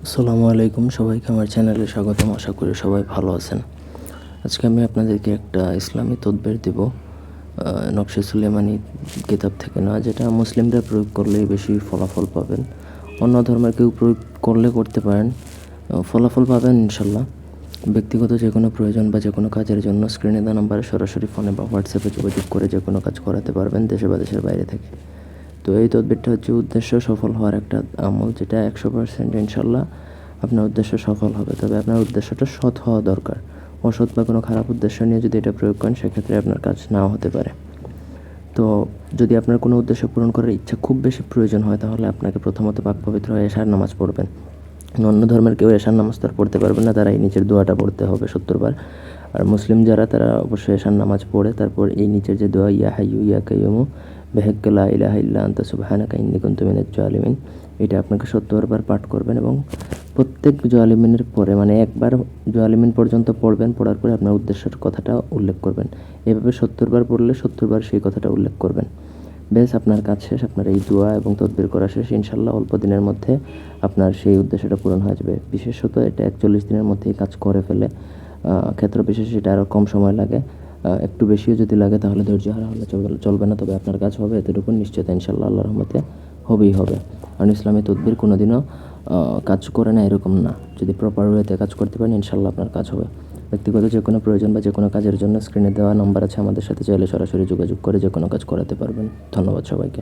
আসসালামু আলাইকুম, সবাইকে আমার চ্যানেলে স্বাগতম। আশা করি সবাই ভালো আছেন। আজকে আমি আপনাদেরকে একটা ইসলামী তদবির দেব, নকশে সুলেমানি কিতাব থেকে না, যেটা মুসলিমরা প্রয়োগ করলেই বেশি ফলাফল পাবেন। অন্য ধর্মের কেউ প্রয়োগ করলে করতে পারেন, ফলাফল পাবেন ইনশাল্লাহ। ব্যক্তিগত যে কোনো প্রয়োজন বা যে কোনো কাজের জন্য স্ক্রিনে দেওয়া নাম্বারে সরাসরি ফোনে বা হোয়াটসঅ্যাপে যোগাযোগ করে যে কোনো কাজ করাতে পারবেন, দেশে বা দেশের বাইরে থেকে। তো এই তদবিরটা হচ্ছে উদ্দেশ্য সফল হওয়ার একটা আমল, যেটা 100% ইনশাল্লাহ আপনার উদ্দেশ্য সফল হবে। তবে আপনার উদ্দেশ্যটা সৎ হওয়া দরকার। অসৎ বা কোনো খারাপ উদ্দেশ্য নিয়ে যদি এটা প্রয়োগ করেন, সেক্ষেত্রে আপনার কাজ নাও হতে পারে। তো যদি আপনার কোনো উদ্দেশ্য পূরণ করার ইচ্ছা খুব বেশি প্রয়োজন হয়, তাহলে আপনাকে প্রথমত পাক পবিত্র হয়ে এশার নামাজ পড়বেন। অন্য ধর্মের কেউ এশার নামাজ তো আর পড়তে পারবেন না, তারা এই নিচের দোয়াটা পড়তে হবে 70 বার। আর মুসলিম যারা, তারা অবশ্যই এশার নামাজ পড়ে তারপর এই নিচের যে দোয়া, ইয়া হাইয়ু ইয়া কাইয়ুমু বিহাক্কা লা ইলাহা ইল্লা আনতা সুবহানাকা ইন্নী কুনতু মিনাজ জালিমিন, এটা আপনাকে 70 বার পাঠ করবেন এবং প্রত্যেক জালিমিনের পরে, মানে একবার জালিমিন পর্যন্ত পড়বেন। পড়ার পরে আপনার উদ্দেশ্যের কথাটা উল্লেখ করবেন। এভাবে 70 বার পড়লে 70 বার সেই কথাটা উল্লেখ করবেন। বেশ, আপনার কাজ শেষ। আপনার এই দোয়া এবং তদবির করা শেষ। ইনশাল্লাহ অল্প দিনের মধ্যে আপনার সেই উদ্দেশ্যটা পূরণ হয়ে যাবে। বিশেষত এটা 41 দিনের মধ্যেই কাজ করে ফেলে। ক্ষেত্র বিশেষে এটা আরও কম সময় লাগে। একটু বেশিও যদি লাগে তাহলে ধৈর্য হারা হলে চলবে না। তবে আপনার কাজ হবে, এতটুকু নিশ্চিত ইনশাল্লাহ আল্লাহর রহমতে হবেই হবে। কারণ ইসলামী তদবির কোনোদিনও কাজ করে না এরকম না। যদি প্রপার ওয়েতে কাজ করতে পারেন, ইনশাল্লাহ আপনার কাজ হবে। ব্যক্তিগত যে কোনো প্রয়োজন বা যে কোনো কাজের জন্য স্ক্রিনে দেওয়া নম্বর আছে, আমাদের সাথে চাইলে সরাসরি যোগাযোগ করে যে কোনো কাজ করাতে পারবেন। ধন্যবাদ সবাইকে।